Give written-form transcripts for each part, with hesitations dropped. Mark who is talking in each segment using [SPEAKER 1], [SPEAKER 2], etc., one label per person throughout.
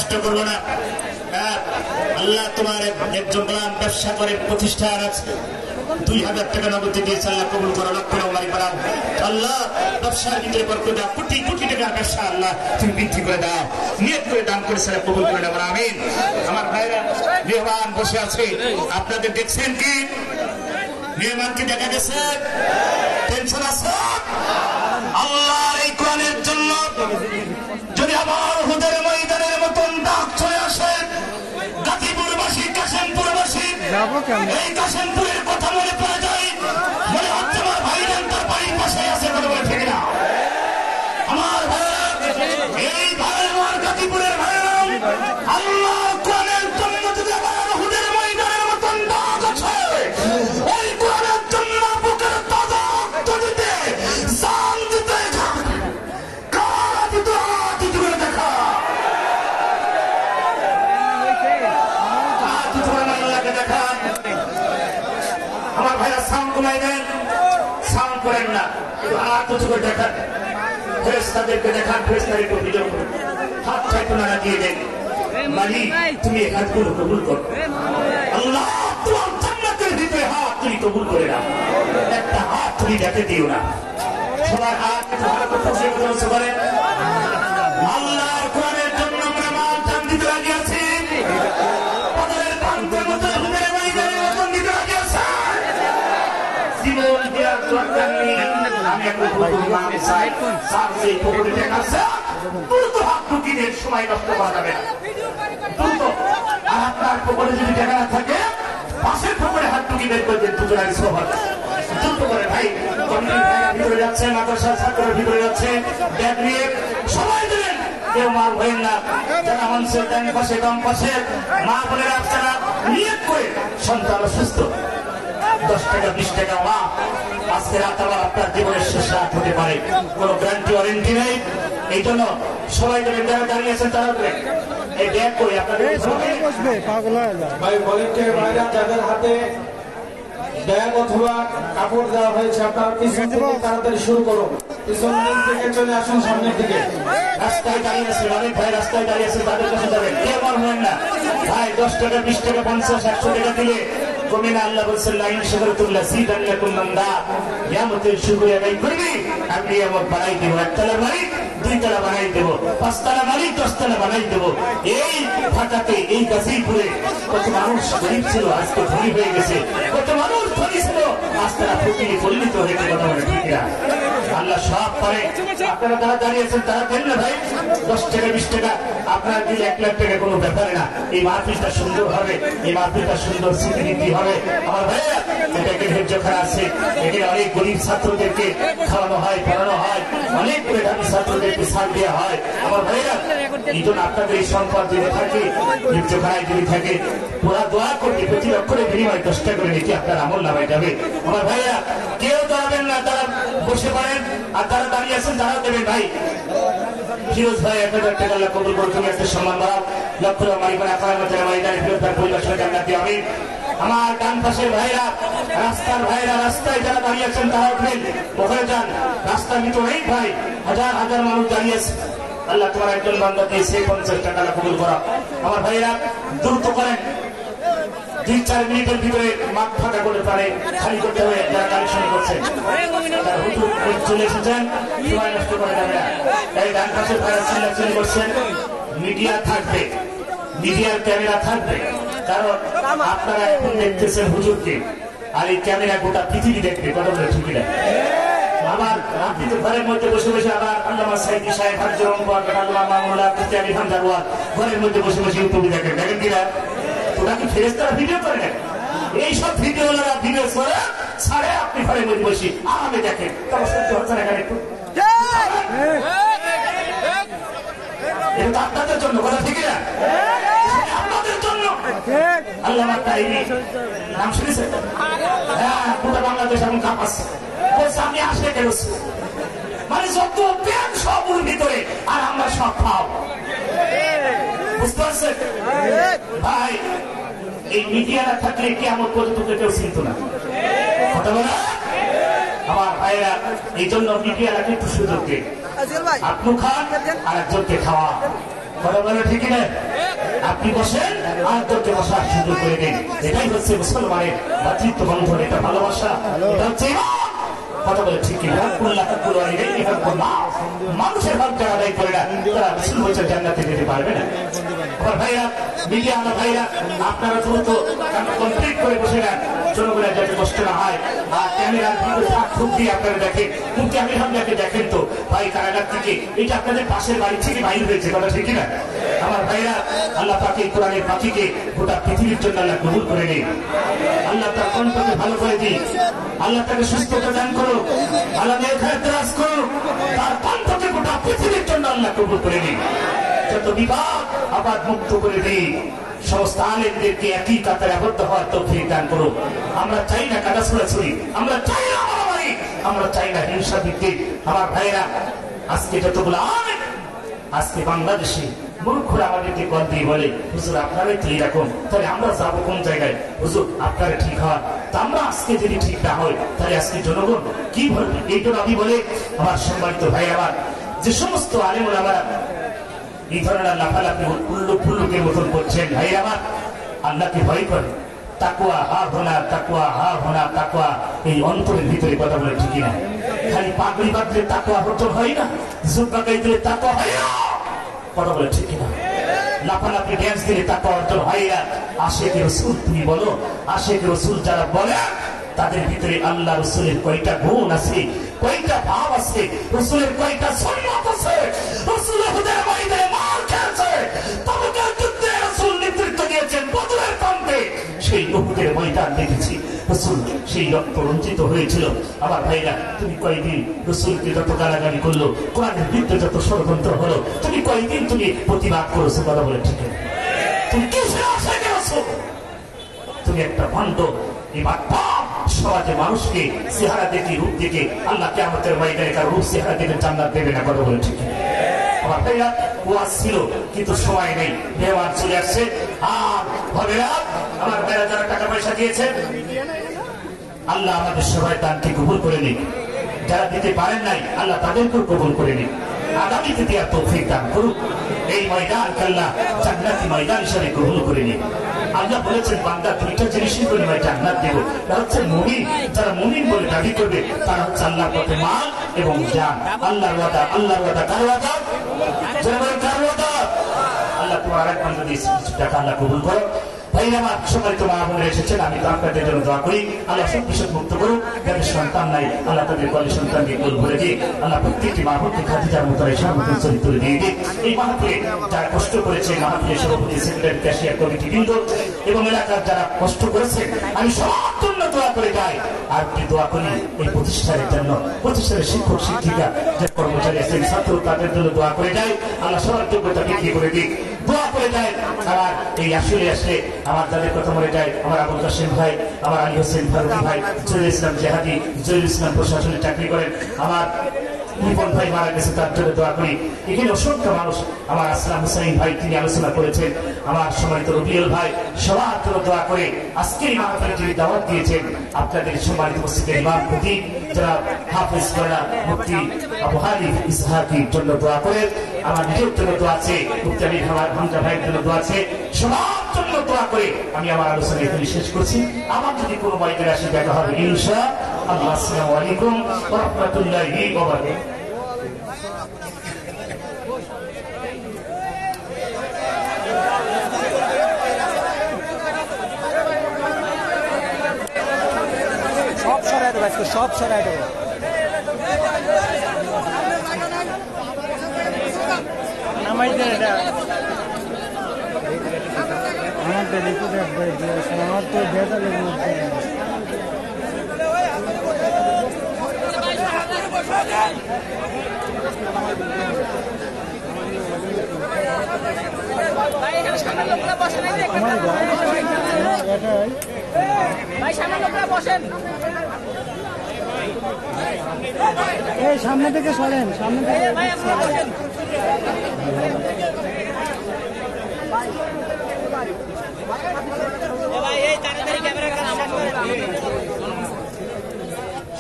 [SPEAKER 1] নষ্ট করবো না। আল্লাহ তোমার একজন গোলাম ব্যবসা করে প্রতিষ্ঠান আছে, 2000 টাকা নগদ দিয়েছে, আল্লাহ কবুল করো, লক্ষ নমারি বাড়াও আল্লাহ, ব্যবসার ভিতরে বরকত দাও, কোটি কোটি টাকার ব্যবসা আল্লাহ তুমি বৃদ্ধি করে দাও, নিয়ত করে দান করে সেটা কবুল করে দাও, আমিন। আমার ভাইরা মেহমান বসে আছে, আপনাদের দেখছেন কি মেহমানকে দেখা গেছে? টেনশন আছে? আল্লাহর এই কোরআনের জন্য যদি আবার হুদের ময়দানের মতন ডাক চলে আসে, গাজীপুরবাসী কাশিমপুরবাসী এই কাশিমপুরের কথা মনে পড়ে যায়, মনে হচ্ছে আমার ভাইজান তার বাড়ির পাশে আছে, কথা বলে ঠিক না? আমার ভাইরা, এই ভাই আমার গাজীপুরের ভাইরা, আল্লাহ কোরআনের জন্য যদি আবার হুদের ময়দানের মতন ডাক আছে, ওই কোরআনের জন্য বুকের তাজা রক্ত দিতে, জান দিতে, কারা দিতে, দিতে করে দেখা দেখা। আমার ভাইরা সাউন্ড কমাই দেন, সাউন্ড করেন না, হাত উঁচু করে দেখান, ফেরেশতাদেরকে দেখান, ফেরেশতাদেরকে ভিডিও করুন, হাত ছাইতোনা দিয়ে দেন, মালিক তুমি এই হাতগুলো কবুল করো, আল্লাহ তোমার জান্নাতের ভিতরে হাত তুমি কবুল করে নাও, একটা হাত তুমি দেখে দিও না, সবার হাত ভালো করতে বলেন আল্লাহর কোরআনের জন্য আমরা মাল দান দিতে রাজি আছি, আমাদের বান্ধবের মতো হুদের ময়দানের মতন দিতে রাজি আছে, জীবন দেওয়ার দরকার নেই। আমি একটা নাম চাই, স্যার যে পকেটে টাকা আছে দ্রুত হাত ঢুকিয়ে সময় নষ্ট করা যাবে না, দ্রুত। আর আপনার পকেটে যদি টাকা না থাকে, পাশের পকেটে হাত ঢুকিয়ে বের করে দেন, দুজন আগে সবার দ্রুত করে। ভাই ভিতরে যাচ্ছে, মাদ্রাসার ছাত্রের ভিতরে যাচ্ছে, ব্যাগ নিয়ে সবাই দিলেন, কেউ মার হইেন না, যারা মানুষের ডান পাশে বাম পাশে মা বোনের আপনারা নিয়ত করে সন্তান সুস্থ, 10 টাকা 20 টাকা মা আজকে রাত আবার আপনার জীবনের শেষ রাত হতে পারে, কোনো গ্যারান্টি ওয়ারেন্টি নেই। এই জন্য সবাই মিলে যারা দাঁড়িয়ে আছেন তারা এই ব্যাগ করে আপনাদের
[SPEAKER 2] ভাই ভলেন্টিয়ার ভাইরা যাদের হাতে ব্যাগ অথবা কাপড় দেওয়া হয়েছে, আপনার পিছন থেকে তাড়াতাড়ি শুরু করুন, পিছন দিক থেকে চলে আসুন সামনের দিকে।
[SPEAKER 1] রাস্তায় দাঁড়িয়ে আছে অনেক ভাই, রাস্তায় দাঁড়িয়ে আছে, তাদের কাছে যাবেন, কে আমার হয় না ভাই, 10 টাকা 20 টাকা 50 100 টাকা দিলে কমে না। আল্লাহ বলছেন লাইন শুকরতুল্লাহ সিদাল্লাকুম মানদা, কিয়ামতের শুকরিয়া আদায় করবি আমি আমার বানাই দেব, একতলা বাড়ি 2 তলা বানাই দেব, 5 তলা বাড়ি 10 তলা বানাই দেব। এই ঢাকাতে এই গাজীপুরে কত মানুষ গরিব ছিল আজকে ধনী হয়ে গেছে, কত মানুষ ধনী ছিল আজ তারা ফকিরে পরিণত হয়েছে, কথা বলে ঠিক না? আল্লাহ সব পারে। আপনারা যারা দাঁড়িয়েছেন তারা দেন না ভাই, 10 টাকা 20 টাকা আপনার দিলে 1 লাখ টাকা কোনো ব্যাপারে না। এই মাহফিলটা সুন্দর হবে, এই মাহফিলটা সুন্দর স্মৃতি হবে। আমার ভাইয়া এটা একটা ধৈর্য খারাপ আছে, এখানে অনেক গরিব ছাত্রদেরকে খাওয়ানো হয়, পড়ানো হয়, অনেক মেধাবী ছাত্রদেরকে ছাড় দেওয়া হয়। আমার ভাইয়া এই জন্য আপনাদের এই সম্পদ যদি থাকে, ধৈর্য খারাপ যদি থাকে, পুরা দোয়া করবে, প্রতি অক্ষরে বিনিময় 10 টাকা করে নিতে আপনার আমল নামায় যাবে। আমার ভাইয়া কেউ দাঁড়াবেন না, তারা বসে পড়েন, আর তারা দাঁড়িয়ে আছেন তারাও দেবেন। ভাই ফিরোজ ভাই 1000 টাকা আল্লাহ কবুল করে, তুমি একটা সম্মান বাড়াও, লক্ষ মালিকানা কারামতের মালিকানা ফিরোজ ভাই পরিবেশনে জান্নাতি আমিন। আমার ডান পাশের ভাইরা, রাস্তার ভাইরা, রাস্তায় যারা দাঁড়িয়ে আছেন তারা উঠবেন, ওখানে যান, রাস্তার ভিতরে এই ভাই হাজার হাজার মানুষ দাঁড়িয়ে আছে, আল্লাহ তোমার একজন বান্দা দিয়েছে 50 টাকা আল্লাহ কবুল করা। আমার ভাইরা দ্রুত করেন, 2-4 মিনিটের ভিতরে মাঠ ফাঁকা করে পারে খালি করতে হবে, যারা কালেকশন করছেন চলে এসেছেন, সময় নষ্ট করে যাবে না। তাই ডান পাশের ভাইরা চিল্লাচিল্লি করছেন, মিডিয়া থাকবে, মিডিয়ার ক্যামেরা থাকবে, কারণ আপনারা এখন দেখতেছেন হুজুরকে, আর এই ক্যামেরা গোটা পৃথিবী দেখবে, কথা বলে ঠিক না? আবার আপনি তো ঘরের মধ্যে বসে বসে আবার আল্লামা সাইদি সাহেব হাজর আল্লাহ মামুল্লাহ ইত্যাদি ভান্ডারওয়াল ঘরের মধ্যে বসে বসে ইউটিউব দেখেন, দেখেন কিনা? ওরা কি ফেরেশতারা ভিডিও করে না? এইসব ভিডিওরা ভিডিও করে ছাড়ে, আপনি ঘরের মধ্যে বসে আরামে দেখেন, তারপর সত্যি হচ্ছে না কেন? একটু এটা আপনাদের জন্য, কথা ঠিক না? আপনাদের জন্য আল্লামা তাইরি নাম শুনেছেন? হ্যাঁ, গোটা বাংলাদেশ এখন কাঁপাচ্ছে, বলছে আমি আসলে কেন, মানে যত প্যান সব ওর ভিতরে, আর আমরা সব খাও, বুঝতে পারছেন ভাই? এই মিডিয়ারা থাকলে কিয়ামত পর্যন্ত কেউ চিনত না, কথা বলে আমার ভাইরা। এই জন্য মিডিয়ারাকে একটু সুযোগ দিন, আপনি খান আর একজনকে খাওয়া, কথা বলে ঠিক না? আপনি বসেন আর তোকে বসার সুযোগ করে দিন। এটাই হচ্ছে মুসলমানের ভাতৃত্ব বন্ধন, এটা ভালোবাসা, এটা হচ্ছে কথা বলে ঠিক কিনা? মানুষের হক যারা আদায় করে না তারা 20 বছর জান্নাতে যেতে পারবে না। আমার ভাইরা, মিডিয়া আমার ভাইরা, আপনারা দ্রুত কমপ্লিট করে বসে নেন, জনগণের যাতে কষ্ট না হয়। আর ক্যামেরার ভিতরে খুব দিয়ে আপনারা দেখেন, মুক্তি আমির হামলাকে দেখেন তো ভাই কারাগার থেকে, এটা আপনাদের পাশের বাড়ি থেকে বাইর হয়েছে, কথা ঠিক কিনা? আমার ভাইরা, আল্লাহ পাকে কোরআনের পাখিকে গোটা পৃথিবীর জন্য আল্লাহ কবুল করে নিন। আল্লাহ তার কণ্ঠকে ভালো করে দিন, আল্লাহ তাকে সুস্থতা দান করুক, আল্লাহ নেখায়াত করুক, তার কণ্ঠকে গোটা পৃথিবীর জন্য আল্লাহ কবুল করে নিন। যত বিবাদ আবাদ মুক্ত করে দিন, সমস্ত আলেমদেরকে একই কাতারে আবদ্ধ হওয়ার তৌফিক দান করুক। আমরা চাই না কাদা ছোড়াছুড়ি, আমরা চাই না মারামারি, আমরা চাই না হিংসা ভিত্তিক। আমার ভাইরা, আজকে যতগুলো আলেম আজকে বাংলাদেশে মূর্খরা আমাদেরকে কল দিয়ে বলে, হুজুর আপনারাই তো এরকম, তাহলে আমরা যাবো কোন জায়গায়? হুজুর আপনারা ঠিক হয়, তা আমরা আজকে যদি ঠিক না হয় তাহলে আজকে জনগণ কি বলবে? এই জন্য আমি বলে আমার সম্মানিত ভাই, আমার যে সমস্ত আলেম ওলামারা এই ধরনের লাফালাফি উল্লুকের মতন করছেন, ভাই আমার আল্লাহকে ভয় করে, তাকওয়া হা হোনা, তাকওয়া হা হোনা, তাকওয়া এই অন্তরের ভিতরে, কথা বলে ঠিক না? খালি পাগড়ি বাঁধলে তাকওয়া অর্জন হয় না, জুব্বা গায়ে দিলে তাকওয়া হয় না, কথা বলে ঠিক না? লাফালাফি ড্যান্স দিলে তাকওয়া অর্জন হয় না। আশিকে রাসূল তুমি বলো, আশিকে রাসূল যারা বলে তাদের ভিতরে আল্লাহ রাসূলের কয়টা গুণ আছে, কয়টা ভাব আছে, রাসূলের কয়টা সুন্নাত আছে। রাসূল হুদার ময়দানে মার খেয়েছে, তাবুকের যুদ্ধে রাসূল নেতৃত্ব দিয়েছেন, বদরের কাণ্ডে সেই উহুদের ময়দান দেখেছি, রাসূল সেই রক্ত রঞ্জিত হয়েছিল। আমার ভাইরা, তুমি কয়দিন রাসূলকে যত গালাগালি করলো, কোরআনের বিরুদ্ধে যত ষড়যন্ত্র হলো, তুমি কয়দিন তুমি প্রতিবাদ করেছো, কথা বলে ঠিক না? তুমি কিসের আশায় গেছো? তুমি একটা ভণ্ড। এবার সমাজে মানুষকে চেহারা দেখে, রূপ দেখে আল্লাহ কিয়ামতের ময়দানে কার রূপ চেহারা দেখে জান্নাত দেবে না, কথা বলে ঠিক। আমার ভাইরা, ওয়াজ ছিল কিন্তু সময় নেই, মেহমান চলে আসছে। আর ভাবেরা, আমার ভাইরা যারা টাকা পয়সা দিয়েছেন, আল্লাহ আমাদের সবাই দানকে কবুল করে নিন। যারা দিতে পারেন নাই, আল্লাহ তাদেরকেও কবুল করে নিন। আগামীতে দেওয়ার তৌফিক দান করুক। এই ময়দানকে আল্লাহ জান্নাতি ময়দান হিসেবে গ্রহণ করে নিন। আল্লাহ বলেছেন, বান্দা দুইটা জিনিসের বিনিময়ে জান্নাত দেব। তারা হচ্ছে মুমিন। যারা মুমিন বলে দাবি করবে তারা হচ্ছে আল্লাহর পথে মাল এবং জান। আল্লাহর ওয়াদা, আল্লাহর ওয়াদা, কার ওয়াদা? কার ওয়াদা? আল্লাহ তোমার আরেক বান্দা দিয়েছে, কিছু টাকা আল্লাহ কবুল করো। ভাইরা আমার সম্মানিত মা বোনেরা এসেছেন, আমি তো আপনাদের জন্য দোয়া করি, আল্লাহ সব বিষয় মুক্ত করুন। যাদের সন্তান নাই, আল্লাহ তাদের কলে সন্তানকে কোল ভরে দিয়ে আল্লাহ প্রত্যেকটি মা বোনকে খাদিজার মতো সামগ্রিক চরিত্র দিয়ে দিন। এই মাহফিলে যারা কষ্ট করেছে, মাহফিলের সভাপতি, সেক্রেটারি, ক্যাশিয়ার কমিটি বৃন্দ এবং এলাকার যারা কষ্ট করেছে, আমি সবার জন্য দোয়া করে যাই। আর কি দোয়া করি এই প্রতিষ্ঠানের জন্য, প্রতিষ্ঠানের শিক্ষক শিক্ষিকা যে কর্মচারী আছেন, ছাত্র, তাদের জন্য দোয়া করে যাই। আল্লাহ সবার যোগ্যতা বিক্রি করে দিক, দোয়া করে যায়। আমার এই আসলে আসলে আমার যাদের কথা মনে যায়, আমার আবুল কাসেম ভাই, আমার আলী হোসেন ফারুকি ভাই, জহিরুল ইসলাম জেহাদি, জহিরুল ইসলাম প্রশাসনে চাকরি করেন, আমার নিপন ভাই মারা গেছে, তার জন্য দোয়া করি। এখানে অসংখ্য মানুষ, আমার আসলাম হুসাইন ভাই, তিনি আলোচনা করেছেন, আমার সম্মানিত রবিউল ভাই, সবার জন্য দোয়া করে আজকের মাহফিলে যিনি দাওয়াত দিয়েছেন, আপনাদের সম্মানিত মসজিদের ইমাম খতিব যারা হাফেজ করা মুফতি আবু হানিফ ইসহাকির জন্য দোয়া করে, আমার নিজের জন্য দোয়া আছে, মুফতি আমির হামজা ভাইয়ের জন্য দোয়া আছে, সবার জন্য দোয়া করে আমি আমার আলোচনা এখানে শেষ করছি। আমার যদি কোনো ময়দানে আসে দেখা হবে ইনশাআল্লাহ। আসসালামু আলাইকুম ওয়া রাহমাতুল্লাহি ওয়া বারাকাতুহু।
[SPEAKER 3] সব সরাই দেবো আজকে, সব সরাই দেবো। নামাই দেন এটা আমার তো রিপোর্ট একবার দিয়েছে, আমার তো বেতালের মধ্যে এই সামনে থেকে সরেন, সামনে থেকে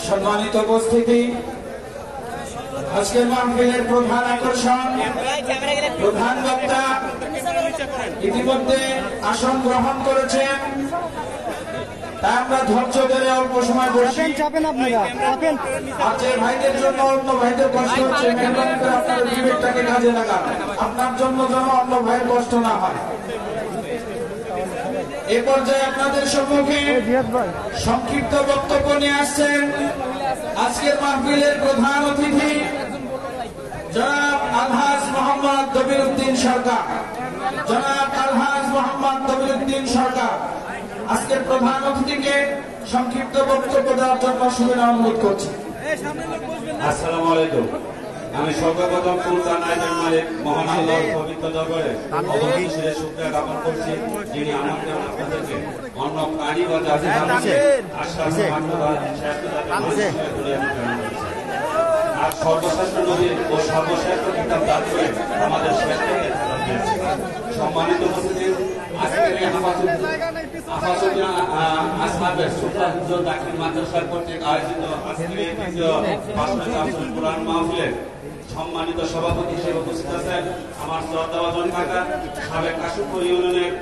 [SPEAKER 2] সম্মানিত উপস্থিতি, আজকের মাহফিলের প্রধান আকর্ষণ, প্রধান বক্তা ইতিমধ্যে আসন গ্রহণ করেছেন। তাই আমরা ধৈর্য ধরে অল্প সময় বসি। আর যে ভাইদের জন্য অন্য ভাইদের কষ্ট হচ্ছে, মেহরবানি করে আপনার বিবেকটাকে কাজে লাগান। আপনার জন্য যেন অন্য ভাইয়ের কষ্ট না হয়। এ পর্যায়ে আপনাদের সম্মুখে সংক্ষিপ্ত বক্তব্য নিয়ে আসছেন আজকের মাহফিলের প্রধান অতিথি জনাব আলহাজ মোহাম্মদ দবিরউদ্দিন সরকার। জনাব আলহাজ মোহাম্মদ দবিরউদ্দিন সরকার আজকের প্রধান অতিথিকে সংক্ষিপ্ত বক্তব্য দেওয়ার জন্য সুবিধা অনুরোধ করছি।
[SPEAKER 4] আসসালামু আলাইকুম। আমি সর্বপ্রথম সুলতান আইনের মালিক মহান আল্লাহর পবিত্র দরবারে অবশেষে শুকরিয়া জ্ঞাপন করছি, যিনি আমাকে আপনাদেরকে অন্য প্রাণী বা জাতি আর সর্বশ্রেষ্ঠ নবী ও সর্বশ্রেষ্ঠ কিতাব দান করে আমাদের শ্রেষ্ঠকে সম্মানিত উপস্থিতি। আজকের এই দাখিল মাদ্রাসা কর্তৃক আয়োজিত আজকের এই দ্বিতীয় কোরআন মাহফিলের সম্মানিত সভাপতি হিসেবে উপস্থিত আছেন আমার শ্রদ্ধাভাজন কাকা, সাবেক কাশিমপুর ইউনিয়নের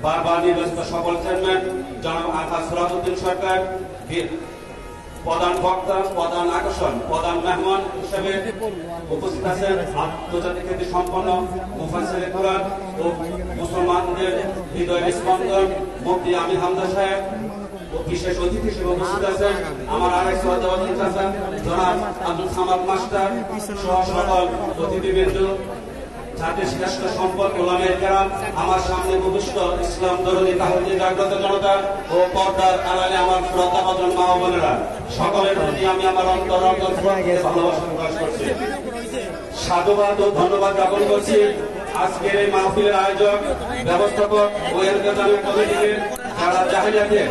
[SPEAKER 4] বারবার নির্বাচিত সকল চেয়ারম্যান জনাব আলহাজ সরাফুদ্দিন সরকার, প্রধান বক্তা, প্রধান আকর্ষণ, প্রধান মেহমান হিসেবে উপস্থিত আছেন আন্তর্জাতিক খ্যাতি সম্পন্ন মুফাসসিরে কোরআন ও মুসলমানদের হৃদয়ের স্পন্দন মুফতি আমির হামজা সাহেব। বিশেষ অতিথি হিসেবে উপস্থিত আছেন আমার আরেক শ্রদ্ধাভাজন চাচা জনাব আব্দুল সামাদ মাস্টার সহ সকল অতিথিবৃন্দ, জাতির শ্রেষ্ঠ সম্পদ ওলামায়ে কেরাম, আমার সামনে ভবিষ্যৎ ইসলাম দরদি তাহলে জাগ্রত জনতা ও পর্দার আড়ালে আমার শ্রদ্ধাভাজন মা ও বোনেরা, সকলের প্রতি আমি আমার অন্তরঙ্গ ভালোবাসা প্রকাশ করছি, সাধুবাদ ও ধন্যবাদ জ্ঞাপন করছি। আজকের এই মাহফিলের আয়োজক, ব্যবস্থাপক ও এরকাদামের কমিটিকে, যারা জাহিলিয়াতের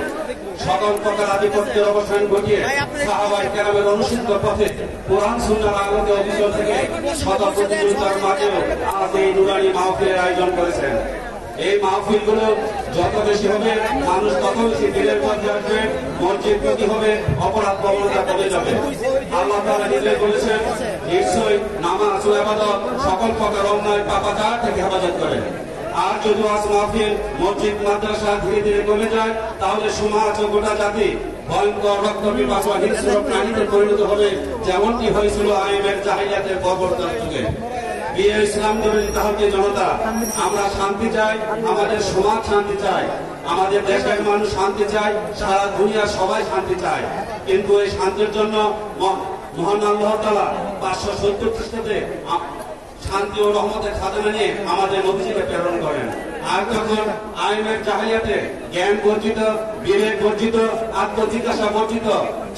[SPEAKER 4] সকল প্রকার আধিপত্যের অবসান ঘটিয়ে সাহাবায়ে কেরামের অনুসৃত পথে কোরআন সুন্নাহর আলোকে অবিচল থেকে শত প্রতিযোগিতার মাঝেও আজ এই নুরানি মাহফিলের আয়োজন করেছেন। এই মাহফিলগুলো যত বেশি হবে, মানুষ তত বেশি দিলের মধ্যে আসবে, মসজিদ প্রতি হবে, অপরাধ প্রবণতা কমে যাবে। আল্লাহ তাআলা নিজে বলেছেন, নিশ্চয়ই নামাজ ও ইবাদত সকল প্রকার অন্যায় পাপাচার থেকে হেফাজত করে। আর যদি আজ মাহফিল, মসজিদ, মাদ্রাসা ধীরে ধীরে কমে যায়, তাহলে সমাজ ও গোটা জাতি ভয়ঙ্কর রক্ত পিপাসা হিংস্র প্রাণীতে পরিণত হবে, যেমনটি হয়েছিল আইমের জাহিলিয়াতের বর্বরতার যুগে। প্রিয় ইসলাম দরদি তাহলে জনতা, আমরা শান্তি চাই, আমাদের সমাজ শান্তি চাই, আমাদের দেশের মানুষ শান্তি চায়, সারা দুনিয়ার সবাই শান্তি চায়। কিন্তু এই শান্তির জন্য মহান আল্লাহ তাআলা 570 খ্রিস্টাব্দে শান্তি ও রহমতের খাজানা নিয়ে আমাদের নবীজিকে প্রেরণ করেন। আর যখন আইনের জাহিলিয়াতে জ্ঞান বর্জিত, বিবেক বর্জিত, আত্মজিজ্ঞাসা বর্জিত,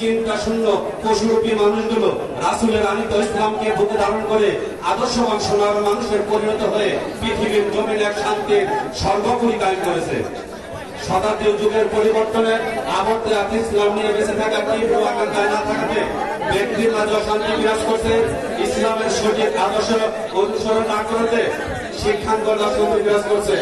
[SPEAKER 4] চিন্তা শূন্য পশুরূপী মানুষগুলো রাসূলের আনিত ইসলামকে বুকে ধারণ করে আদর্শবান সোনার মানুষের পরিণত হয়ে পৃথিবীর জমিনে এক শান্তির সর্বোপরি কায়েম করেছে। শতাব্দী যুগের পরিবর্তনের আবর্তে ইসলাম নিয়ে বেঁচে থাকা তীব্র আকাঙ্ক্ষায় না থাকাতে ব্যক্তির মাঝে অশান্তি বিরাজ করছে। ইসলামের সঠিক আদর্শ অনুসরণ না করতে শিক্ষাঙ্গ রাজনীতি বিরাজ করছে।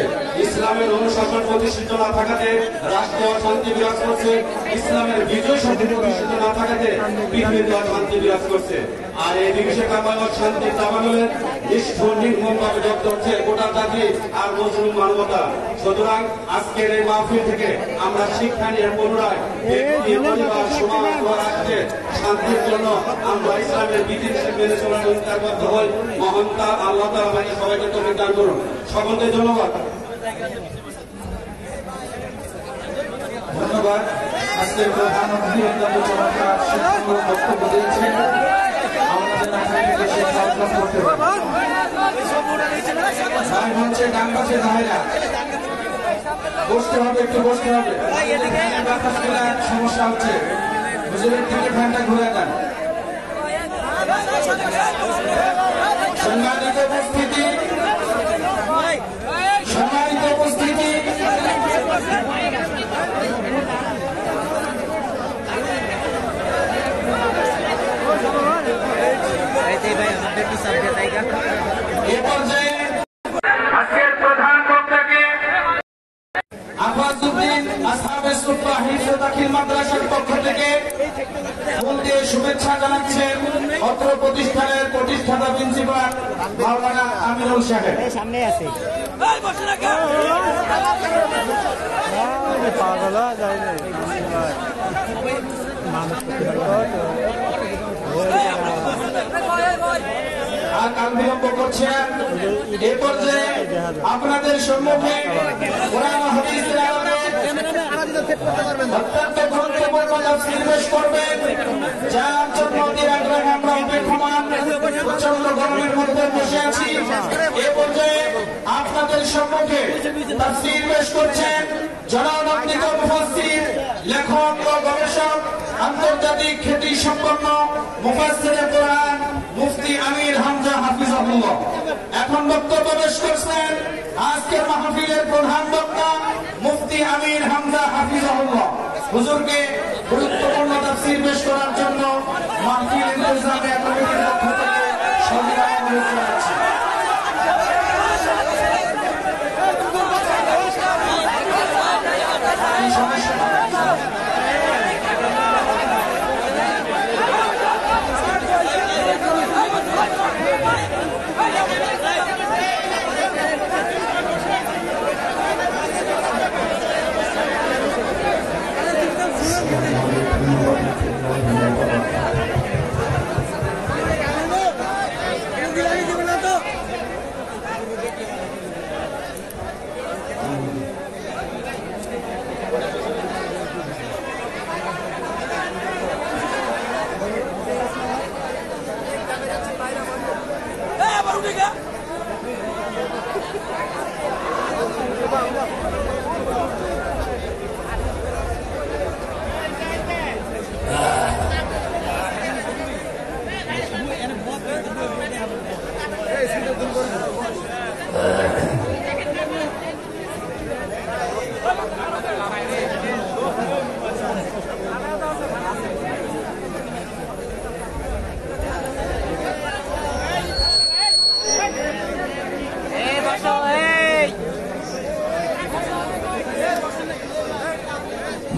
[SPEAKER 4] ইসলামের অনুশাসন প্রতিষ্ঠিত না থাকাতে রাষ্ট্র অশান্তি বিরাজ করছে। ইসলামের বিজয় শক্তি প্রতিষ্ঠিত না থাকাতে পৃথিবীতে অশান্তি বিরাজ করছে। আর এই বিভীষিকাময় শান্তির দাবানলের নিষ্ঠুর নির্মমভাবে জব্দ হচ্ছে গোটা জাতি আর মুসলিম মানবতা। সুতরাং আজকের এই মাহফিল থেকে আমরা শিক্ষা নিয়ে পুনরায় ব্যক্তি, পরিবার, সমাজ ও রাষ্ট্রের শান্তির জন্য আমরা ইসলামের বিধিনিষেধ মেনে চলার অঙ্গীকারবদ্ধ হই। মহান আল্লাহ তাআলা আমাদের সবাইকে তৌফিক দান করুন। সকলকে ধন্যবাদ। ধন্যবাদ। আজকের প্রধান অতিথি বক্তব্য দিয়েছেন। ডান পাশে ভাইরা বসতে হবে, একটু বসতে হবে, সমস্যা হচ্ছে। হুজুরের থেকে ফ্যানটা ঘুরে দেন। সম্মানিত উপস্থিতি, সম্মানিত উপস্থিতি, এ পর্যায়ে আজকের প্রধান বক্তাকে আফাজ
[SPEAKER 2] আসাদুদ্দিন আসহাবে সুফা হিফজে দাখিল মাদ্রাসার পক্ষ থেকে ফুল দিয়ে শুভেচ্ছা জানাচ্ছেন অত্র প্রতিষ্ঠানের প্রতিষ্ঠাতা প্রিন্সিপাল মাওলানা আমিনুল সাহেব।
[SPEAKER 3] সামনে আছে পাগল যায় না মানুষ
[SPEAKER 2] আর বিলম্ব করছেন। এ পর্যায়ে আপনাদের সম্মুখে কোরআন ও হাদিসের আলোকে অত্যন্ত গুরুত্বপূর্ণ তাফসীর পেশ করবেন, যার জন্য অধীর আগ্রহে আমরা অপেক্ষমান। প্রচন্ড গরমের মধ্যে বসে আছি। এ পর্যায়ে আপনাদের সম্মুখে তাফসীর পেশ করছেন জননন্দিত মুফাসসির, লেখক ও গবেষক, আন্তর্জাতিক খ্যাতি সম্পন্ন মুফাসসিরে কোরআন মুফতি আমির হামজা হাফিজাহুল্লাহ। এখন বক্তব্য পেশ করছেন আজকের মাহফিলের প্রধান বক্তা মুফতি আমির হামজা হাফিজাহুল্লাহ। হুজুরকে গুরুত্বপূর্ণ তাফসীর পেশ করার জন্য মাহফিল ইন্তেজামিয়া কমিটির পক্ষ থেকে সবিনয় অনুরোধ জানাচ্ছি।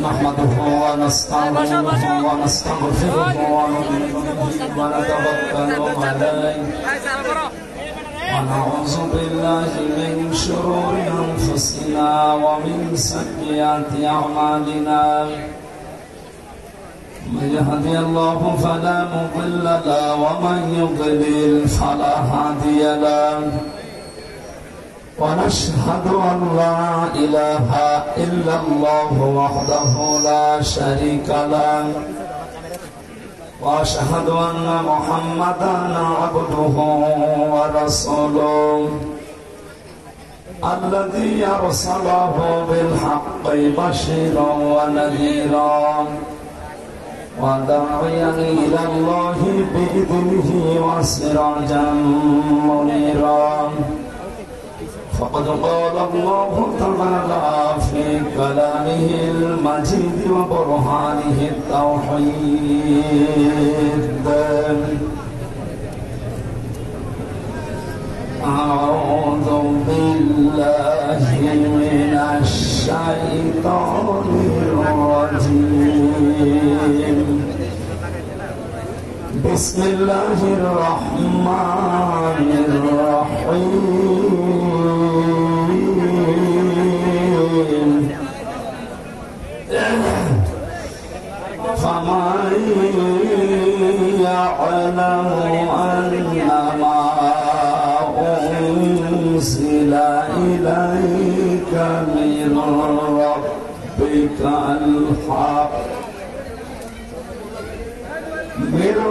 [SPEAKER 5] نحمده ونستعينه ونستغفره ونتوكل عليه ونعوذ بالله من شرور أنفسنا ومن سيئات أعمالنا من يهدي الله فلا مضل له ومن يضلل فلا هادي له ونشهد أن لا إله إلا الله وحده لا شريك له وأشهد أن محمدا عبده ورسوله الذي أرسله بالحق بشيرا ونذيرا وداعيا إلى الله بإذنه وسراجا منيرا فقد قال الله تعالى في كلامه المجيد وبرهانه التوحيد أعوذ بالله من الشيطان الرجيم بسم الله الرحمن الرحيم فمن يعلم أنما أنزل إليك من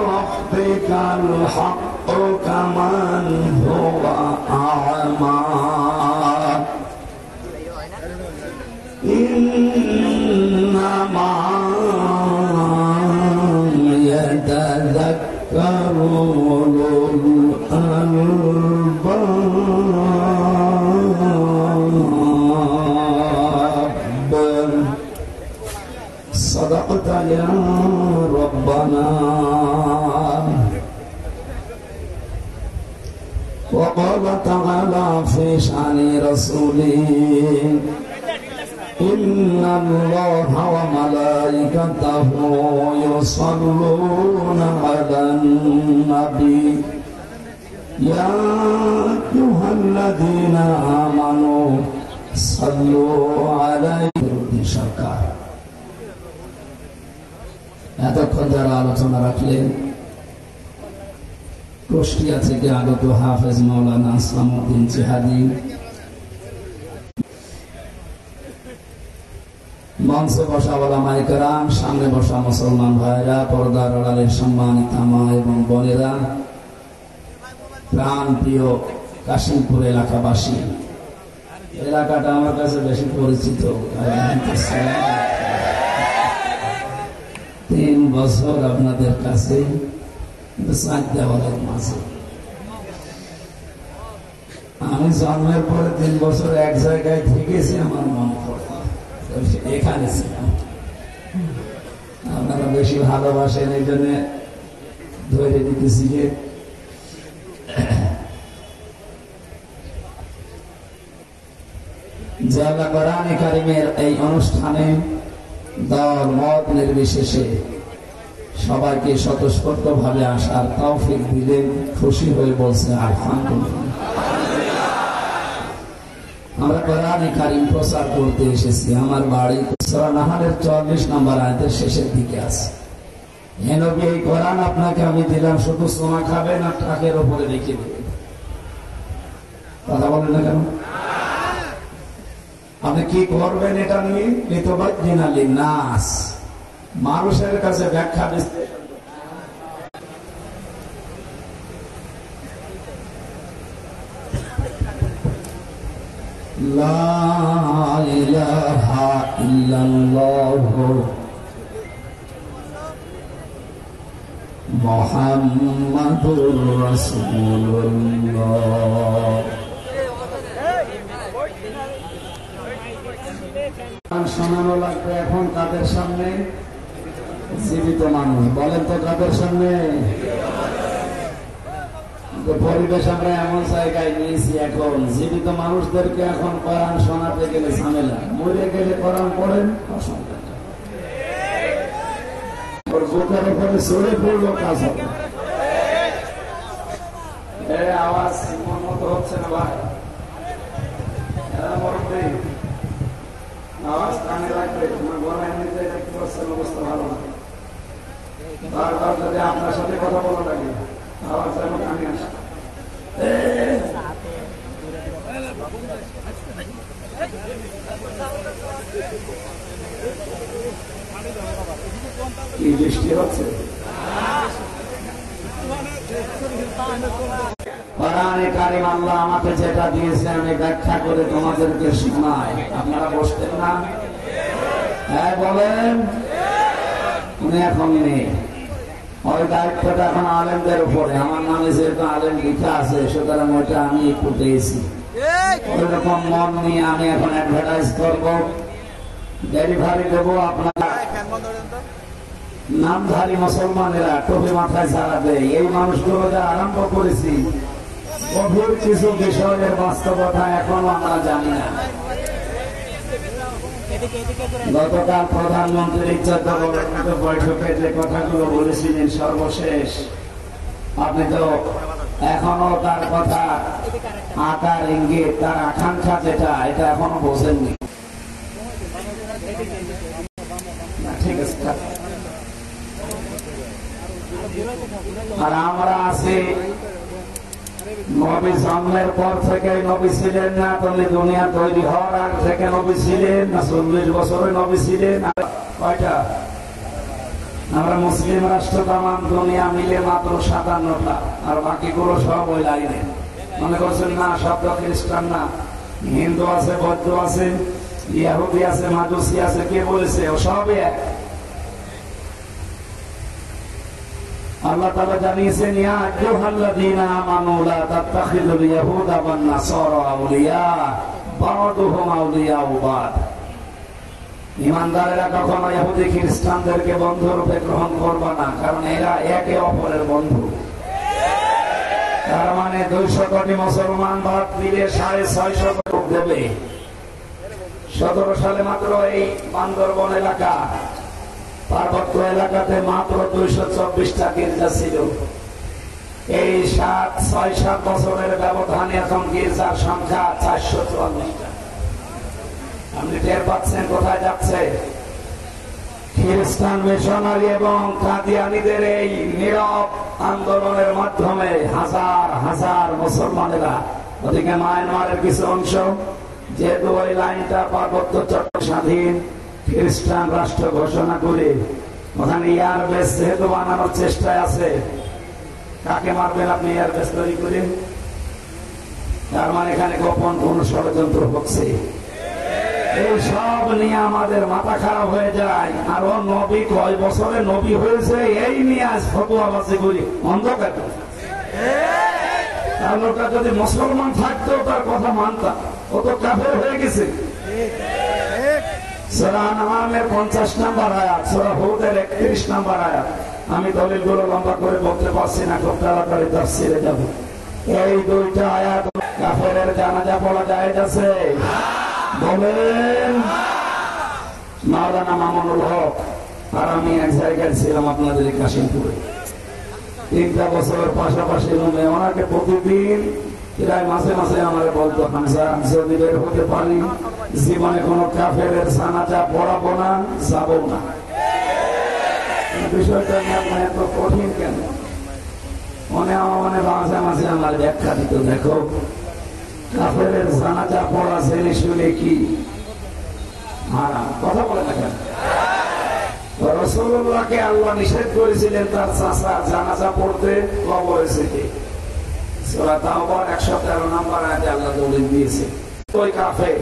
[SPEAKER 5] ربك الحق كمن هو أعمى إنما يتذكر أولو الألباب صدقت يا ربنا وقال تعالى في شأن رسوله ইন্নাল্লাহা ওয়া মালাইকাতাহু ইউসাল্লুনা আলান নবী ইয়া আইয়ুহাল্লাযীনা আমানু সাল্লু আলাইহি। সরকার এতক্ষণ যারা আলোচনা রাখলেন, কুষ্টিয়া থেকে আগত হাফেজ মাওলানা আসলামউদ্দিন জিহাদি, মঞ্চে বসা ওলামায়ে কেরাম, সামনে বসা মুসলমান ভাইরা, পর্দার আড়ালের সম্মানিত মা এবং বোনেরা, প্রাণ প্রিয় কাশিমপুর এলাকাবাসী, এলাকাটা আমার কাছে বেশি পরিচিত। 3 বছর আপনাদের কাছে মাঝে, আমি জন্মের পরে 3 বছর এক জায়গায় থেকেছি, আমার মনে পড়ে এখানে ছিলাম। আপনারা বেশি ভালোবাসেন, এই জন্য ধরে দিতেছি। যে আল্লাহ কোরআনে কারিমের এই অনুষ্ঠানে দল মত নির্বিশেষে সবাইকে স্বতঃস্ফূর্ত ভাবে আসার তৌফিক দিলেন, খুশি হয়ে বলছে আলহামদুলিল্লাহ। আমরা কোরআনে কারিম প্রচার করতে এসেছি। আমার বাড়ি সূরা নাহলের 44 নম্বর আয়াতের শেষের দিকে আছে। হে নবী, এই কোরআন আপনাকে আমি দিলাম, শুধু সোনা খাবেন আর ট্রাকের উপরে রেখে দেবেন। কথা বলেন না কেন? আপনি কি করবেন এটা নিয়ে? লিতুবায়্যিনা লিন-নাস, মানুষের কাছে ব্যাখ্যা বিশ্লেষণ। লা ইলাহা ইল্লাল্লাহু মুহাম্মাদুর রাসূলুল্লাহ। শোনানো লাগবে এখন কাদের সামনে? জীবিত মানুষ। বলেন তো কাদের সামনে? পরিবেশ আমরা এমন জায়গায় নিয়েছি, এখন জীবিত মানুষদেরকে এখন কোরআন শোনাতে গেলে ঝামেলা, মরে গেলে কোরআন পড়েন অসংখ্য, ওর বুকের উপরে চড়ে পড়লো কাজ হবে। আওয়াজ মন মতো হচ্ছে না ভাই, আওয়াজ কানে রাখবে। তোমার গলা এমনিতে দেখতে পাচ্ছেন অবস্থা ভালো না, বারবার যদি আপনার সাথে কথা বলা লাগে আওয়াজ যেন কানে আসে। কি বৃষ্টি হচ্ছে? কোরআনে কারিম আল্লাহ আমাকে যেটা দিয়েছে আমি ব্যাখ্যা করে তোমাদেরকে শোনাই। আপনারা বসতেন না? হ্যাঁ বলেন। উনি এখন নেই, ওই দায়িত্বটা এখন আলেমদের উপরে। আমার নামে যেহেতু আলেম লিখা আছে, সুতরাং ওইটা আমি একটু পেয়েছি। ওই রকম মন নিয়ে আমি এখন অ্যাডভার্টাইজ করবো, ডেলিভারি দেবো। আপনারা নামধারী মুসলমানেরা টুপি মাথায় ছাড়া দেয়, এই মানুষগুলো যা আরম্ভ করেছি, গভীর কিছু বিষয়ের বাস্তবতা এখনো আমরা জানি না। গতকাল প্রধানমন্ত্রীর 14 বৈঠকে যে কথাগুলো বলেছিলেন সর্বশেষ, আপনি তো এখনো তার কথা, আকার ইঙ্গিত, তার আকাঙ্ক্ষা যেটা, এটা এখনো বোঝেননি। ঠিক আছে, আর আমরা আছি নবী জন্মের পর থেকে নবী ছিলেন না, তাহলে দুনিয়া তৈরি হওয়ার আগ থেকে নবী ছিলেন না, 40 বছরে নবী ছিলেন। কয়টা? আমরা মুসলিম রাষ্ট্র তাম দুনিয়া মিলে মাত্র 57টা, আর বাকিগুলো সব ওই লাইনে। মনে করছেন না সব খ্রিস্টান না, হিন্দু আছে, বৌদ্ধ আছে, ইহুদি আছে, মাজুসি আছে, কে বলেছে? ও সবই এক। আল্লাহ তাআলা জানিয়েছেন, ইয়া আইয়ুহাল্লাযীনা আমানু লা তাত্তাখিযুল ইয়াহুদা ওয়ান নাসারা আউলিয়া বা'দুহুম আউলিয়াউ বা'দ। ঈমানদারেরা কখনো ইহুদি খ্রিস্টানদেরকে বন্ধু রূপে গ্রহণ করবে না, কারণ এরা একে অপরের বন্ধু। তার মানে 200 কোটি মুসলমান বাদ দিলে 650 কোটি দেবে। 17 সালে মাত্র এই বান্দরবন এলাকা পার্বত্য এলাকাতে মাত্র 224টা গির্জা ছিল। এই 6-7 বছরের ব্যবধানে এখন গির্জার সংখ্যা 444টা। আপনি টের পাচ্ছেন কোথায় যাচ্ছে? খ্রিস্টান মিশনারি এবং কাদিয়ানীদের এই নীরব আন্দোলনের মাধ্যমে হাজার হাজার মুসলমানেরা, ওদিকে মায়ানমারের কিছু অংশ, যেহেতু ওই লাইনটা পার্বত্য চট্টগ্রাম স্বাধীন খ্রিস্টান রাষ্ট্র ঘোষণা করে ওখানে এয়ারবেস যেহেতু বানানোর চেষ্টায় আছে। কাকে মারবেন আপনি এয়ারবেস তৈরি করে? তার মানে এখানে গোপন কোন ষড়যন্ত্র হচ্ছে। এই সব নিয়ে আমাদের মাথা খারাপ হয়ে যায়। আর ও নবী কয় বছরে নবী হয়েছে এই নিয়ে আজ ফতুয়াবাজি করি অন্ধকার। তার লোকটা যদি মুসলমান থাকতো তার কথা মানতাম, ও তো কাফের হয়ে গেছে। সূরা আনআমের 50 নম্বর আয়াত, সূরা হুদের 31 নম্বর আয়াত। আমি দলিলগুলো লম্বা করে বলতে পারছি না, খুব তাড়াতাড়ি তাফসীরে যাব। এই দুইটা আয়াত কাফেরের জানাজা পড়া জায়েজ আছে বলেন? মাওলানা মামুনুল হক আর আমি এক জায়গায় ছিলাম আপনাদের কাশিমপুরে, 3টা বছরের পাশাপাশি রুমে। ওনাকে প্রতিদিন প্রায় মাসে মাসে আমার বলতো, হামজা যদি বের হতে পারি জীবনে কোনো কাফের জানাজা পড়াবো না, যাবো না। বিষয়টা নিয়ে আপনার এত কঠিন কেন? মনে মানে মাঝে মাঝে আমার ব্যাখ্যা দিত, দেখো কাফের জানাজা পড়া জেনে শুনে কি হারাম, কথা বলে না কেন? রাসূলুল্লাহকে আল্লাহ নিষেধ করেছিলেন তার চাচা জানাজা পড়তে কবরে যেতে। সূরা তাওবার 113 নম্বর আয়াতে আল্লাহ দলিল দিয়েছে। ওই কাফের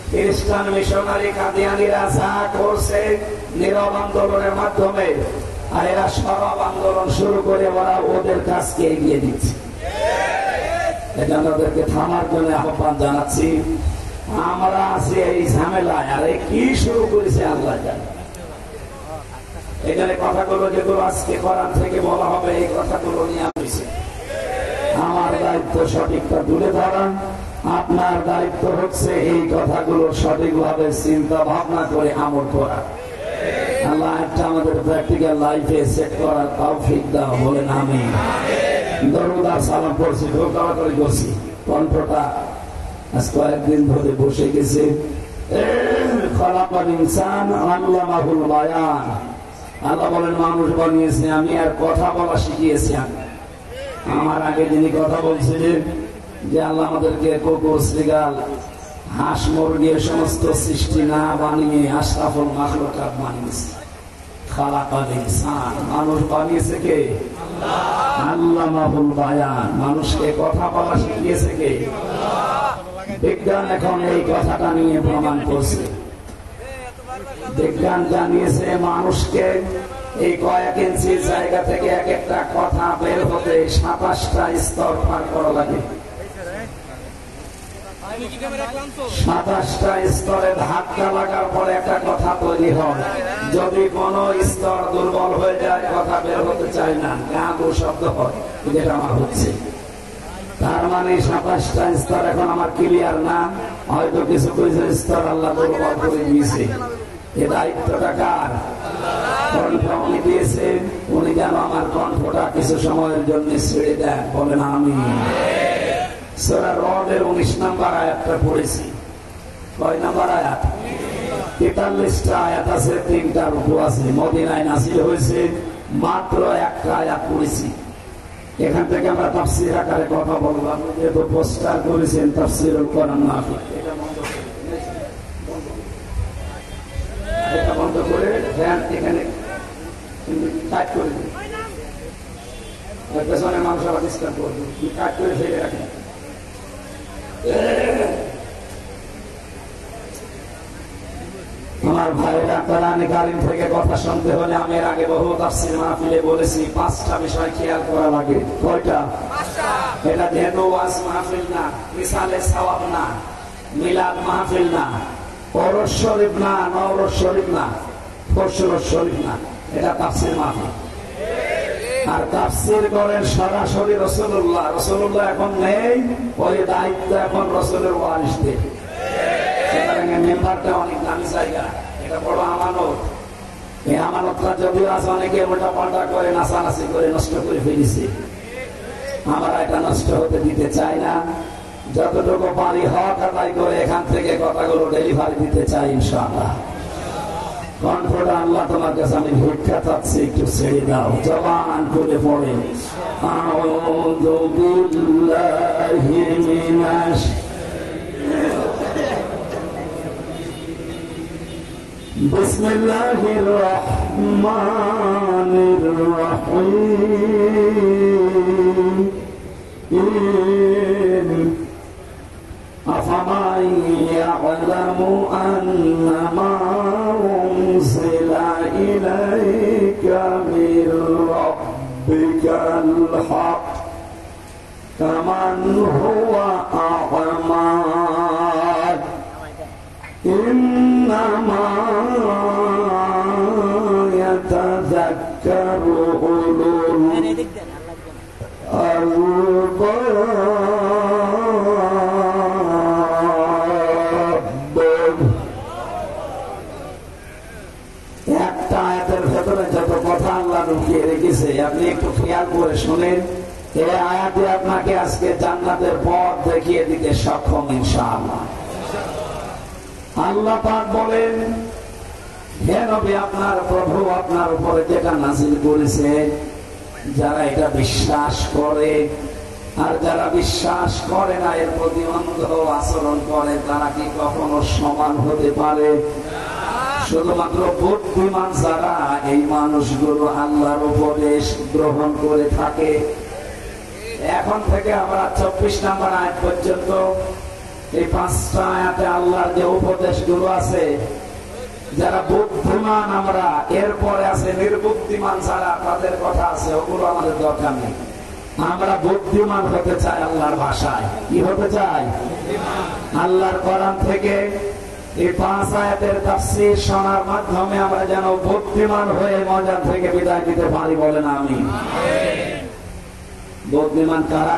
[SPEAKER 5] খ্রিস্টান মিশনারি কাদিয়ানীরা যা করছে নীরব আন্দোলনের মাধ্যমে, আর এরা সরব আন্দোলন শুরু করে ওরা ওদের কাজকে এগিয়ে দিচ্ছে। এটা আমাদেরকে থামার জন্য আহ্বান জানাচ্ছি। আমরা আছি এই ঝামেলায়, আর কি শুরু করেছে আল্লাহ জানে। এখানে কথাগুলো যেগুলো আজকে কোরআন থেকে বলা হবে, এই কথাগুলো নিয়ে আসছে। আমার দায়িত্ব সঠিকটা তুলে ধরা, আপনার দায়িত্ব হচ্ছে এই কথাগুলো সঠিকভাবে চিন্তা ভাবনা করে আমল করা। আল্লাহ একটা আমাদের প্র্যাকটিক্যাল লাইফে সেট করার তৌফিক দাও, বলেন আমিন। দরুদ আর সালাম পড়ছি, খুব তাড়াতাড়ি করছি, কণ্ঠটা আজ কয়েকদিন ধরে বসে গেছে। খালাকাল ইনসান আল্লামাহুল বায়ান। আল্লাহ বলেন মানুষ বানিয়েছে আমি, আর কথা বলা শিখিয়েছি আমি। আমার আগে যিনি কথা বলছিলেন যে আল্লাহ আমাদেরকে কুকুর, শ্রীগাল, হাঁস, মুরগি সমস্ত সৃষ্টি না বানিয়ে আশরাফুল মাখলুকাত বানিয়েছে। খালাকাল ইনসান, মানুষ বানিয়েছে কে? আল্লামাহুল বায়ান, মানুষকে কথা বলা শিখিয়েছে কে? বিজ্ঞান এখন এই কথাটা নিয়ে প্রমাণ করছে। বিজ্ঞান জানিয়েছে মানুষকে এই কয়েক ইঞ্চি জায়গা থেকে এক একটা কথা বের হতে 27টা স্তর পার করা লাগে। 27টা স্তরে ধাক্কা লাগার পরে একটা কথা তৈরি হয়। যদি কোন স্তর দুর্বল হয়ে যায়, কথা বের হতে চায় না, গাঁদু শব্দ হয়, যেটা আমার হচ্ছে। তার মানে 27টা স্তর এখন আমার ক্লিয়ার না, হয়তো কিছু কিছু স্তর আল্লাহ দুর্বল করে দিয়েছে। এ দায়িত্বটা কার? কণ্ঠ উনি দিয়েছেন, উনি যেন আমার কণ্ঠটা কিছু সময়ের জন্য ছেড়ে দেন, বলেন আমিন। সূরা রদের 19 নম্বর আয়াতটা পড়েছি। কয় নম্বর আয়াত? 43টা আয়াত আছে, 3টা রুকু আছে। মদিনায় নাযিল হয়েছে, মাত্র একটা আয়াত পড়েছি। এখান থেকে আমরা তাফসীর আকারে কথা বলবো। আপনি যেহেতু পোস্টার করেছেন তাফসীরুল কোরআন মাহফিল, এটা বন্ধ করে ফ্যান এখানে কাট করে দিন। পেছনে মানুষ আবার ডিস্টার্ব করবে, কাট করে ফেলে রাখেন। আমার ভাইরা কোরআন কারীম থেকে কথা শুনতে হলে আমি এর আগে বহু তাফসীর মাহফিলে বলেছি 5টা বিষয় খেয়াল করা লাগে। কয়টা? 5টা। এটা যেহেতু ওয়াজ মাহফিল না, মিসালে সওয়াব না, মিলাদ মাহফিল না, ওরস শরীফ না, নওরস শরীফ না, ফরসুরস শরীফ না, এটা তাফসীর মাহফিল। আর তাফসীর করেন সরাসরি রাসূলুল্লাহ। রাসূলুল্লাহ এখন নেই, ওই দায়িত্ব এখন রাসূলের ওয়ারিসদের। মেম্বারটা অনেক দামি জায়গা, এটা বড় আমানত। এই আমানতটা যদিও আজ অনেকে মোটা পাল্টা করে নাচানাচি করে নষ্ট করে ফেলেছে, আমরা এটা নষ্ট হতে দিতে চাই না। যতটুকু পারি হক আদায় করে এখান থেকে কথাগুলো ডেলিভারি দিতে চাই ইনশাআল্লাহ। কণ্ঠটা আল্লাহ তোমার কাছে আমি ভিক্ষা চাচ্ছি, একটু ছেড়ে দাও, জবান করে পড়ে আউযু বিল্লাহি মিনাশ বিসমিল্লাহির রহমানির রহিম আফামান ইয়া'লামু আন্নামা উনজিলা ইলাইকা মির রাব্বিকাল হক কামান হুয়া আ'মা ইন্নামা ইয়াতাযাক্কারু উলুল আলবাব। একটা আয়াতের ভেতরে যত কথা আল্লাহ ঢুকিয়ে রেখেছে আপনি একটু খেয়াল করে শুনেন। এই আয়াতে আপনাকে আজকে জান্নাতের পথ দেখিয়ে দিতে সক্ষম ইনশাআল্লাহ। আল্লাহ পাক বলেন, হে নবী, আপনার প্রভু আপনার উপরে যেটা নাযিল করেছে, যারা এটা বিশ্বাস করে আর যারা বিশ্বাস করে না, এর প্রতি অন্ধ আচরণ করে, তারা কি কখনো সমান হতে পারে? শুধুমাত্র বুদ্ধিমান যারা, এই মানুষগুলো আল্লাহর উপদেশ গ্রহণ করে থাকে। এখন থেকে আমরা 24 নম্বর আয়াত পর্যন্ত এই 5টা আয়াতে আল্লাহর যে উপদেশগুলো আছে, যারা বুদ্ধিমান আমরা, এরপরে আছে নির্বুদ্ধিমান যারা, তাদের কথা আছে, ওগুলো আমাদের দরকার নেই। আমরা বুদ্ধিমান হতে চাই আল্লাহর ভাষায়। কি হতে চাই? আল্লাহর কোরআন থেকে এই 5 আয়াতের তাফসীর শোনার মাধ্যমে আমরা যেন বুদ্ধিমান হয়ে মজা থেকে বিদায় দিতে পারি, বলেন আমিন। বুদ্ধিমান কারা?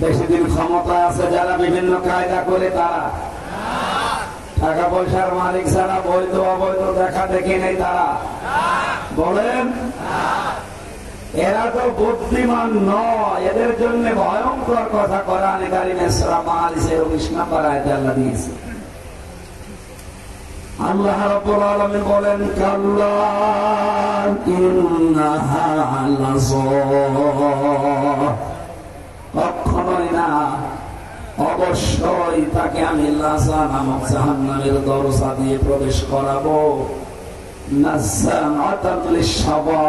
[SPEAKER 5] বেশি দিন ক্ষমতায় আছে যারা, বিভিন্ন কায়দা করে তারা, টাকা পয়সার মালিক ছাড়া বৈধ অবৈধ দেখা দেখি নেই তারা, বলেন। এরা তো বুদ্ধিমান নয়, এদের জন্য ভয়ঙ্কর কথা কোরআনে কারিমে সূরা মাআরিজের 19 নম্বর আয়াতে আল্লাহ দিয়েছে। আল্লাহ রাব্বুল আলামিন বলেন, কাল্লা ইন্নাহা লাযা, কখনোই না, অবশ্যই তাকে আমি লাযা নামক জাহান্নামের দরজা দিয়ে প্রবেশ করাবো। নাযাআতান লিশ-শাবা,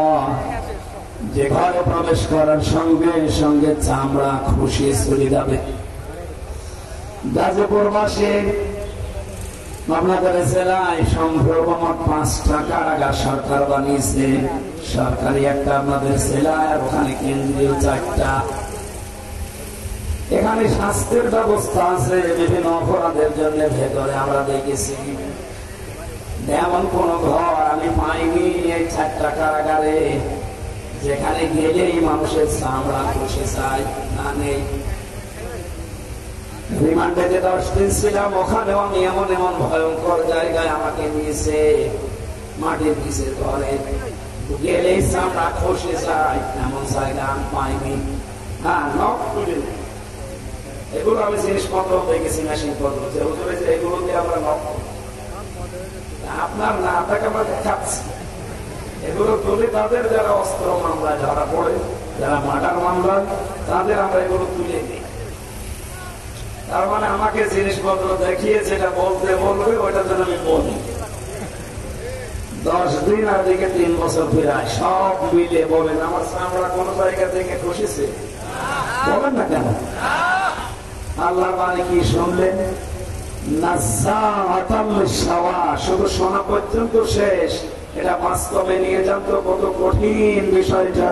[SPEAKER 5] যে ঘরে প্রবেশ করার সঙ্গে সঙ্গে চামড়া খুশিয়ে চলে যাবে। গাজীপুর মাসে আপনাদের জেলায় সম্ভ্রম 5টা কারাগার সরকার বানিয়েছে। সরকারি একটা আপনাদের জেলায়, আর ওখানে কেন্দ্রীয় 4টা। এখানে শাস্তির ব্যবস্থা আছে বিভিন্ন অপরাধের জন্য। ভেতরে আমরা দেখেছি এমন কোন ঘর আমি পাইনি এই 4টা কারাগারে যেখানে গেলেই মানুষের চামড়া খসে যায়, না নেই। রিমান্ডে 10 দিন ছিলাম, ওখানেও আমি এমন এমন ভয়ঙ্কর জায়গায় আমাকে নিয়েছে, মাটির নিচে ধরে গেলেই চামড়া খসে যায়, এমন জায়গা আমি পাইনি। হ্যাঁ, নক করে এগুলো আমি জিনিসপত্র দেখেছি, মেশিন পত্র, যে এগুলো দিয়ে আমরা নক, আপনার না আপনাকে আমরা দেখাচ্ছি। এগুলো তুলে তাদের যারা অস্ত্র মামলায় ধরা পড়ে, যারা মার্ডার মামলায়, তাদের আমরা এগুলো তুলে দিই। তার মানে আমাকে জিনিসপত্র দেখিয়ে যেটা বলতে বলবে ওইটার জন্য আমি বলি। 10 দিন আর দিকে 3 বছর ফিরায়, সব মিলে বলেন আমার চামড়া কোন জায়গা থেকে খসেছে? বলেন না কেন? আল্লাহর বাণী কি শুনলেন? নাযাআতান লিশ-শাওয়া, শুধু শোনা পর্যন্ত শেষ। এটা বাস্তবে নিয়ে যান তো কত কঠিন বিষয়টা।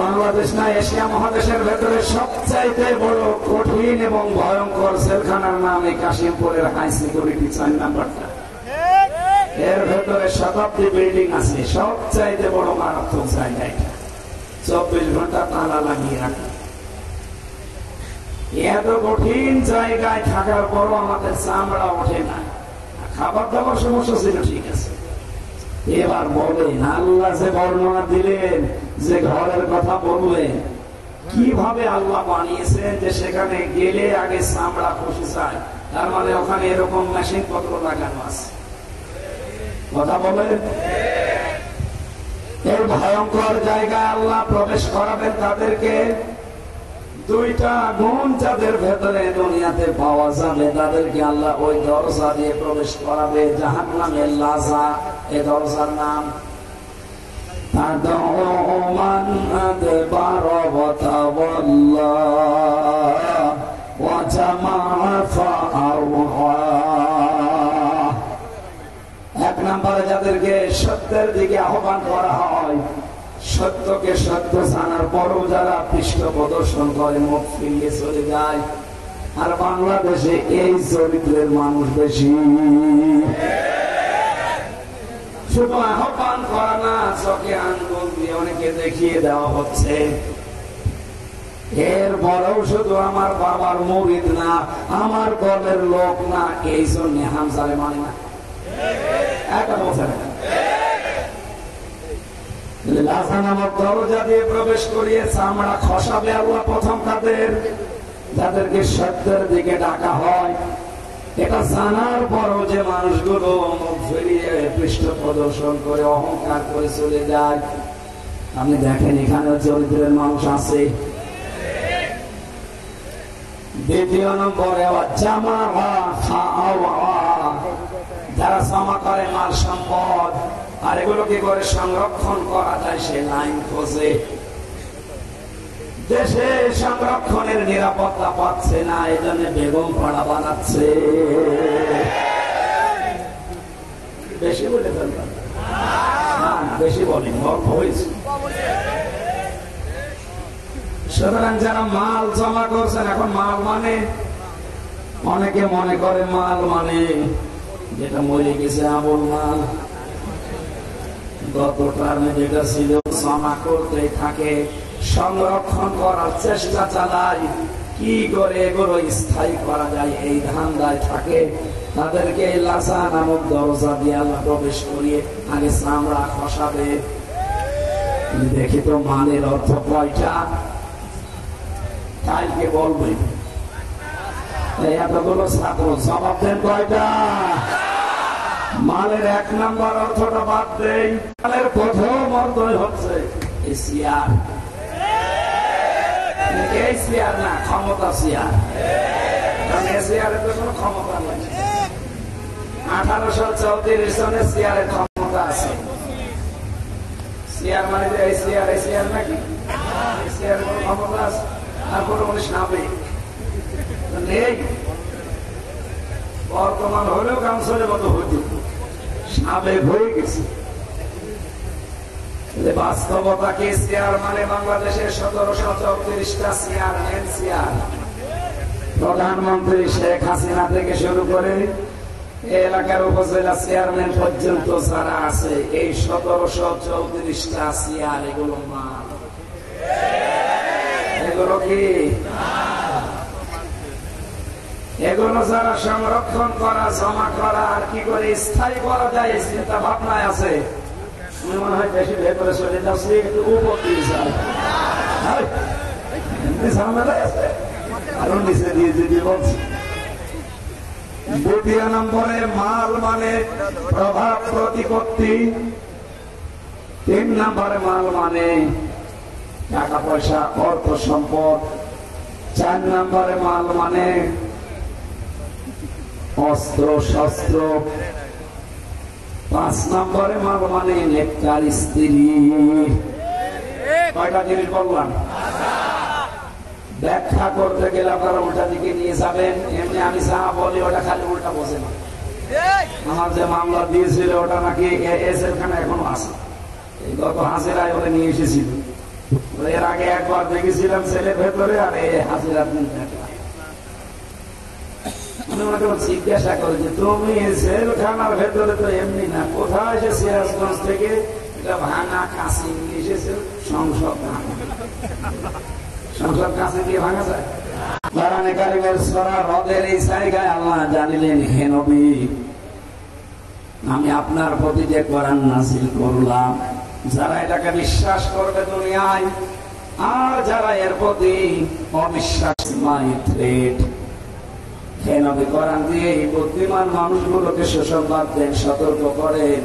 [SPEAKER 5] বাংলাদেশ না, এশিয়া মহাদেশের ভেতরে সবচাইতে বড় কঠিন এবং ভয়ঙ্কর জেলখানার নাম এই কাশিমপুরের হাই সিকিউরিটি 4 নাম্বারটা। এর ভেতরে শতাব্দী বিল্ডিং আছে, সবচাইতে বড় মারাত্মক জায়গা এটা। 24 ঘন্টা তালা লাগিয়ে রাখে। এত কঠিন জায়গায় থাকার পরও আমাদের চামড়া ওঠে না। খাবার দাবার সমস্যা ছিল, ঠিক আছে। এবার বলেন, আল্লাহ যে বর্ণনা দিলেন, যে ঘরের কথা বললেন, কিভাবে আল্লাহ বানিয়েছেন যে সেখানে গেলে আগে চামড়া খসে যায়। তার মানে ওখানে এরকম মেশিন পত্র লাগানো আছে। কথা বলেন, এই ভয়ঙ্কর জায়গায় আল্লাহ প্রবেশ করাবেন তাদেরকে। দুইটা গুণ যাদের ভেতরে দুনিয়াতে পাওয়া যাবে, তাদেরকে আল্লাহ ওই দরজা দিয়ে প্রবেশ করাবে। জাহান্নামের লাজা, এই দরজার নাম এক নম্বরে যাদেরকে সত্যের দিকে আহ্বান করা হয়, সত্যকে সত্য জানার পরও যারা পৃষ্ঠ প্রদর্শন করে, মুখ ফিরিয়ে চলে যায়। আর বাংলাদেশে এই চরিত্রের মানুষ বেশি। শুধু আহ্বান করা না, চোখে আঙ্গুল দিয়ে অনেকে দেখিয়ে দেওয়া হচ্ছে। এর বড়ও শুধু আমার বাবার মুরিদ না, আমার দলের লোক না, এই জন্য হামজারে মানে না। একটা বলছে না, লাজা নামক দরজা দিয়ে প্রবেশ করিয়ে চামড়া খসাবে আল্লাহ প্রথম তাদের, যাদেরকে সত্যের দিকে ডাকা হয়। এটা জানার পরও যে মানুষগুলো মুখ ফিরিয়ে পৃষ্ঠ প্রদর্শন করে অহংকার করে চলে যায়। আপনি দেখেন এখানে চরিত্রের মানুষ আছে। দ্বিতীয় নম্বরে যারা জমা করে মাল সম্পদ, আর এগুলো কি করে সংরক্ষণ করা যায় সে লাইন খোঁজে। দেশে সংরক্ষণের নিরাপত্তা পাচ্ছে না, এই জন্য বেগম পাড়া বানাচ্ছে। বেশি বলে ফেলবেন না, বেশি বলেন, অল্প হয়েছে। সুতরাং যারা মাল জমা করছেন, এখন মাল মানে অনেকে মনে করে মাল মানে যেটা মরে গেছে আবল মাল, গত টার্মে যেটা ছিল জমা করতে থাকে, সংরক্ষণ করার চেষ্টা চালায়, কি করে এগুলো স্থায়ী করা যায় এই ধান্দায় থাকে। তাদেরকে লাজা নামক দরজা দিয়ে আল্লাহ প্রবেশ করিয়ে আগে চামড়া খসাবে। দেখি তো মালের অর্থ কয়টা, কালকে বলবেন। এতগুলো ছাত্র জবাব দেন কয়টা? মালের এক নম্বর অর্থটা বাদ দেই। মালের প্রথম অর্থই হচ্ছে চেয়ার। এই চেয়ার না, ক্ষমতা চেয়ার। কারণ এই চেয়ারের তো কোনো ক্ষমতা নেই। 1834 সনে চেয়ারের ক্ষমতা আছে। চেয়ার মানে এই চেয়ার, এই চেয়ার নাকি? এই চেয়ারের কোনো ক্ষমতা আছে? আর কোনো মানুষ নামে নেই। বর্তমান হলেও কাউন্সিলের মতো হইত, সাবেক হয়ে গেছে। বাস্তবতা কি? চেয়ার মানে বাংলাদেশের 1734টা চেয়ারম্যান চেয়ার। প্রধানমন্ত্রী শেখ হাসিনা থেকে শুরু করে এলাকার উপজেলা চেয়ারম্যান পর্যন্ত যারা আছে, এই 1734টা চেয়ার, এগুলো মাল। এগুলো কি? এগুলো যারা সংরক্ষণ করা, জমা করা, আর কি করে স্থায়ী করা যায় এই চিন্তা ভাবনায় আছে। মনে হয় বেশি ভেতরে চলে যাচ্ছে, একটু উপর দিয়ে যায়, ঝামেলায় আছে, আরো নিচে দিয়ে যদি বলছি। দ্বিতীয় নম্বরে মাল মানে প্রভাব প্রতিপত্তি। 3 নম্বরে মাল মানে টাকা পয়সা, অর্থ সম্পদ। 4 নম্বরে মাল মানে অস্ত্র শস্ত্র। 5 নম্বরে মাল মানে নেককার স্ত্রী। কয়টা জিনিস বললাম? ব্যাখ্যা করতে গেলে আপনারা উল্টা দিকে নিয়ে যাবেন। এমনি আমি যা বলি ওটা খালি উল্টা বোঝে না। আমার যে মামলা দিয়েছিল ওটা নাকি এখানে এখনো আছে। এই গত হাজিরায় ওরা নিয়ে এসেছিল। এর আগে একবার দেখেছিলাম ছেলের ভেতরে, আর এই হাজিরা দিন দেখলাম। উনি আমাকে জিজ্ঞাসা করে যে তুমি জেলখানার ভেতরে তো এমনি না, কোথায় এসে সিরাজগঞ্জ থেকে এটা ভাঙা কাশি নিয়ে এসেছে সংসদ ভাঙা। সংসদ কাশি দিয়ে ভাঙা যায়? কোরআনে কারিমের সূরা রদের এই জায়গায় আল্লাহ জানিলেন, হে নবী, আমি আপনার প্রতি যে কোরআন নাযিল করলাম, যারা এটাকে বিশ্বাস করবে দুনিয়ায়, আর যারা এর প্রতি অবিশ্বাস, মাই থ্রেট, হে নবী কোরআন দিয়ে এই বুদ্ধিমান মানুষগুলোকে সুসংবাদ দেন, সতর্ক করেন